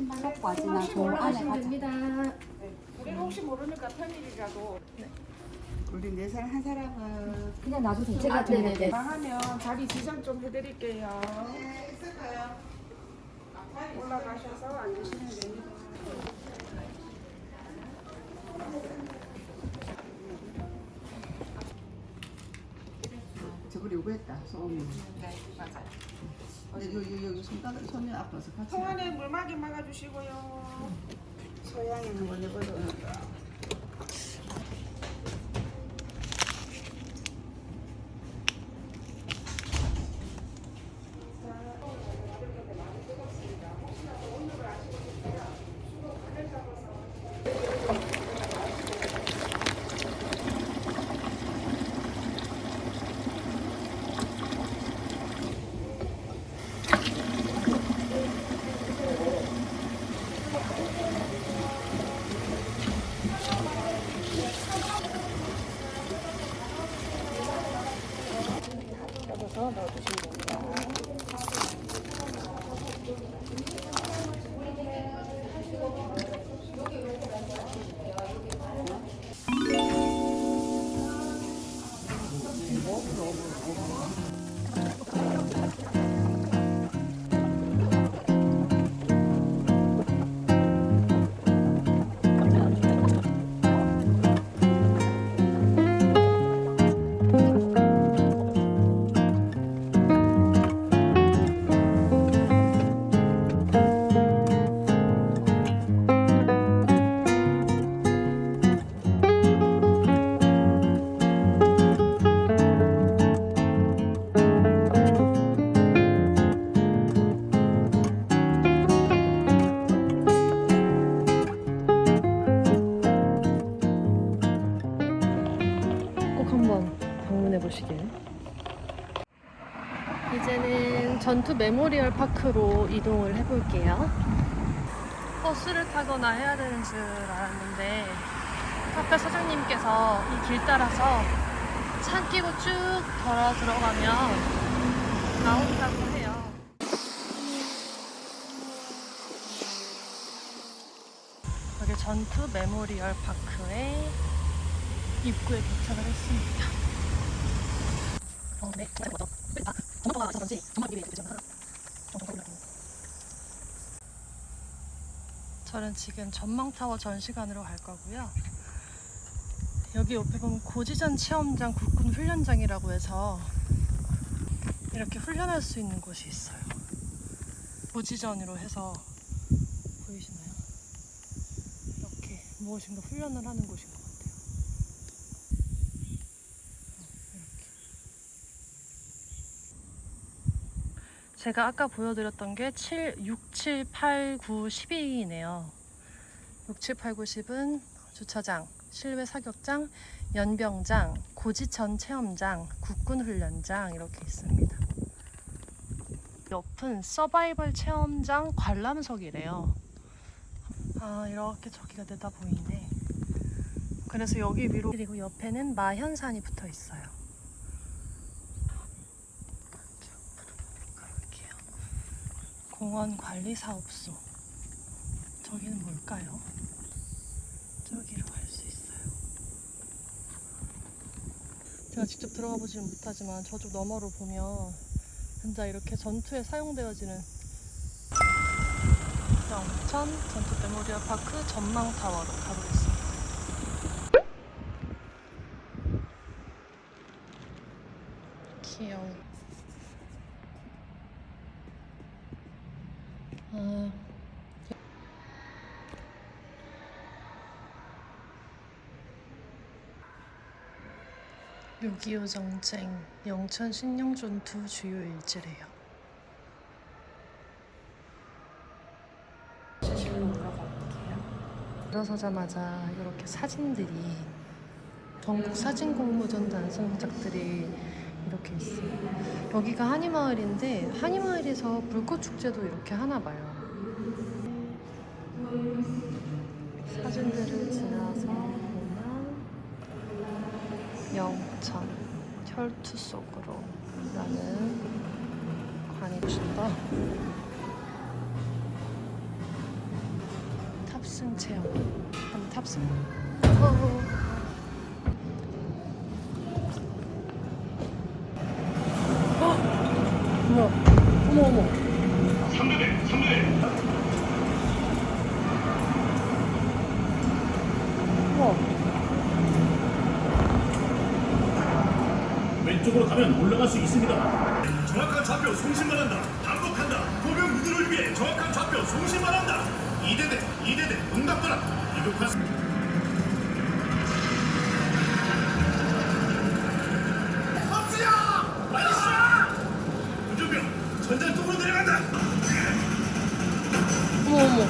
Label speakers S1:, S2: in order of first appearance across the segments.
S1: 신발 놓고 하지만 저 안에 가자.
S2: 됩니다.
S3: 우리는 혹시 모르니까 평일이라도
S1: 우리 4살 한 사람은
S2: 그냥 놔두세요. 제가 네네네.
S3: 망하면 자리 지정 좀 해드릴게요.
S1: 네, 있을 거예요.
S3: 올라가셔서 앉으시면 됩니다.
S1: 저번에 요구했다. 소음이.
S3: 네, 맞아요.
S1: 근데 여기 손이 아파서 같이.
S3: 통 안에 물막이 막아주시고요.
S1: 소양이는 원래 버려.
S3: 접어서 넣어주시면 됩니다.
S2: 꼭 한번 방문해 보시길. 이제는 전투 메모리얼 파크로 이동을 해볼게요. 버스를 타거나 해야 되는 줄 알았는데 카페 사장님께서 이 길 따라서 차 끼고 쭉 걸어 들어가면 나온다고 해요. 여기 전투 메모리얼 파크의 입구에 도착을 했습니다. 네, 정말 뭐죠? 전망터가 있어서 그런지 정말 입에 되지 않나? 저는 지금 전망타워 전시관으로 갈 거고요. 여기 옆에 보면 고지전 체험장 국군 훈련장이라고 해서 이렇게 훈련할 수 있는 곳이 있어요. 고지전으로 해서 보이시나요? 이렇게 무엇인가 훈련을 하는 곳인 것 같아요. 제가 아까 보여드렸던 게 6, 7, 8, 9, 10이네요. 6, 7, 8, 9, 10은 주차장, 실외 사격장, 연병장, 고지천 체험장, 국군훈련장 이렇게 있습니다. 옆은 서바이벌 체험장 관람석이래요. 아, 이렇게 저기가 내다 보이네. 그래서 여기 위로, 그리고 옆에는 마현산이 붙어 있어요. 공원관리사업소. 저기는 뭘까요? 저기로 갈 수 있어요. 제가 직접 들어가 보지는 못하지만 저쪽 너머로 보면 진짜 이렇게 전투에 사용되어지는 영천 전투 메모리얼 파크 전망타워로 가보겠습니다. 귀여워. 아, 6.25 전쟁, 영천 신령전투 주요 일지래요. 실로 올라가 볼게요. 들어서자마자 이렇게 사진들이 전국 사진 공모전 단성작들이 이렇게 있어요. 여기가 한이마을인데 한이마을에서 불꽃축제도 이렇게 하나 봐요. 사진들을 지나서 보면 영천 혈투 속으로 라는 관이 보신다. 탑승 체험. 한번 탑승. 어머, 어머, 어머.
S4: 3대대, 3대대.
S2: 우와.
S4: 왼쪽으로 가면 올라갈 수 있습니다. 정확한 좌표 송신만 한다. 반복한다. 보병 유도를 위해 정확한 좌표 송신만 한다. 2대대 응답하라. 이급한 박수야! 빨리 쏴! 우주병 전장 쪽으로 내려간다.
S2: 어머, 어머.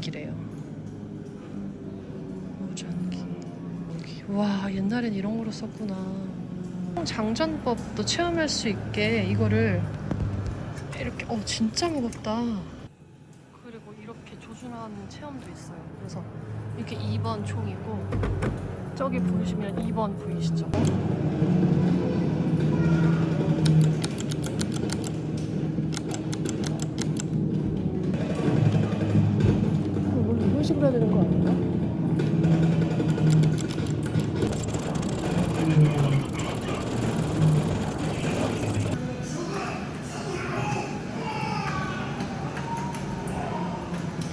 S2: 기래요. 무전기. 와, 옛날엔 이런 거로 썼구나. 장전법도 체험할 수 있게 이거를 이렇게, 진짜 무겁다. 그리고 이렇게 조준하는 체험도 있어요. 그래서 이렇게 2번 총이고, 저기 보이시면 2번 보이시죠? 원래 이런 식으로 해야 되는 거 아닌가?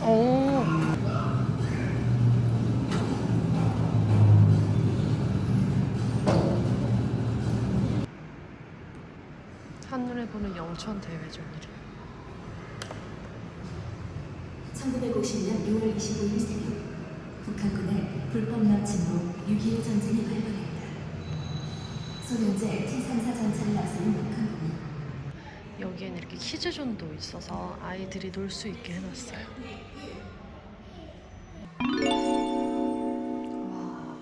S2: 오. 한눈에 보는 영천 대회전이래.
S5: 1950년 6월 25일 새벽 북한군의 불법 남침으로 6.25 전쟁이 발발했다. 소련제 T-34 전차를 앞세운 북한군은
S2: 여기에는 이렇게 키즈존도 있어서 아이들이 놀 수 있게 해놨어요. 와.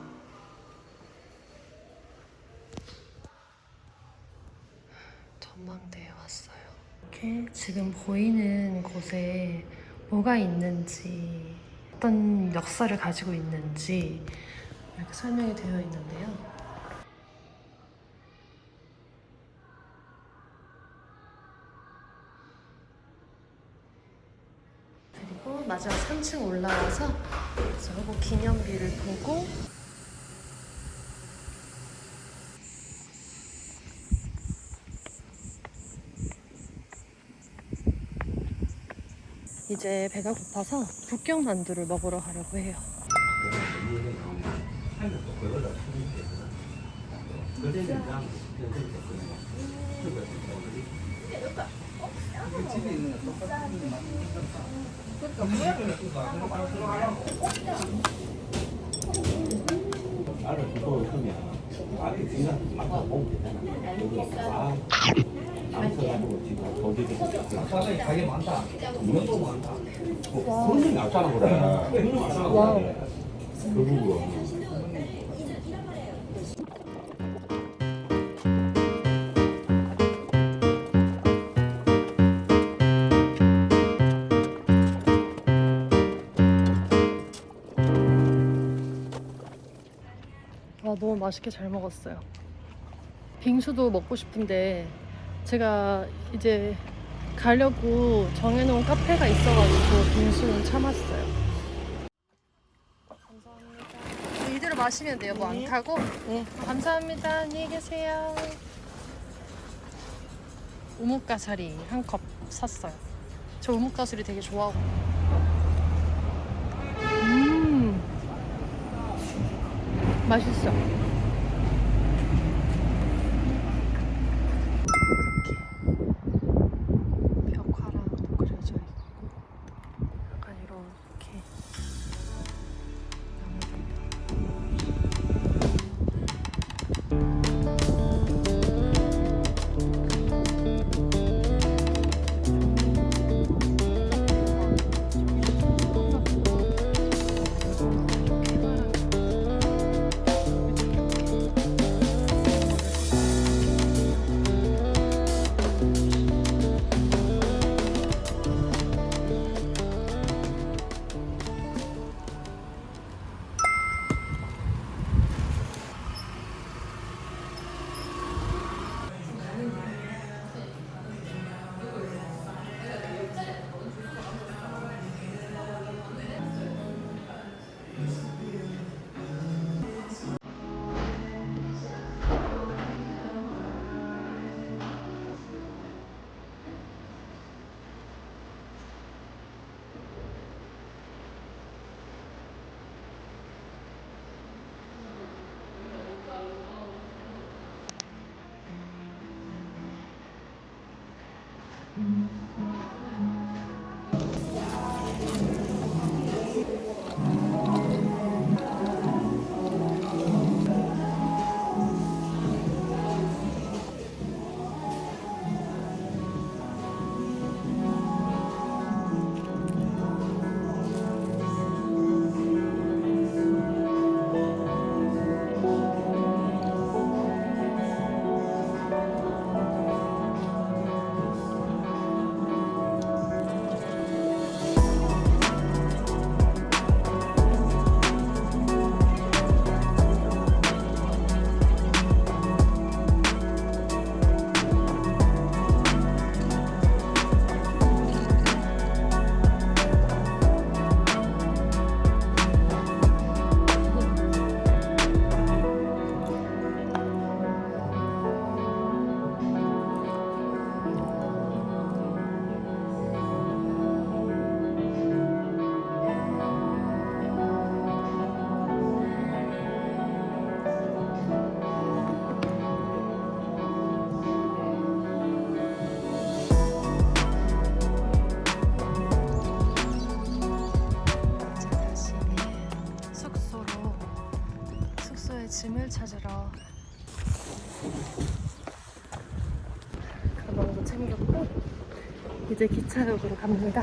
S2: 전망대에 왔어요. 이렇게 지금 보이는 곳에 뭐가 있는지, 어떤 역사를 가지고 있는지 이렇게 설명이 되어 있는데요. 그리고 마지막 3층 올라와서 저거 기념비를 보고 이제 배가 고파서 북경 만두를 먹으러 가려고 해요.
S6: 가게 많다. 문어도 많다. 손님이 왔잖아 그래.
S2: 와우.
S6: 결국은.
S2: 와, 너무 맛있게 잘 먹었어요. 빙수도 먹고 싶은데 제가 이제 가려고 정해놓은 카페가 있어가지고 빙수는 참았어요. 감사합니다. 이대로 마시면 돼요? 뭐 안 타고? 네. 감사합니다. 안녕히 계세요. 우뭇가사리 한 컵 샀어요. 저 우뭇가사리 되게 좋아하거든요. 맛있어. 벽화랑도 그려져 있고 약간 이렇게 짐을 찾으러 가방도 챙겼고 이제 기차역으로 갑니다.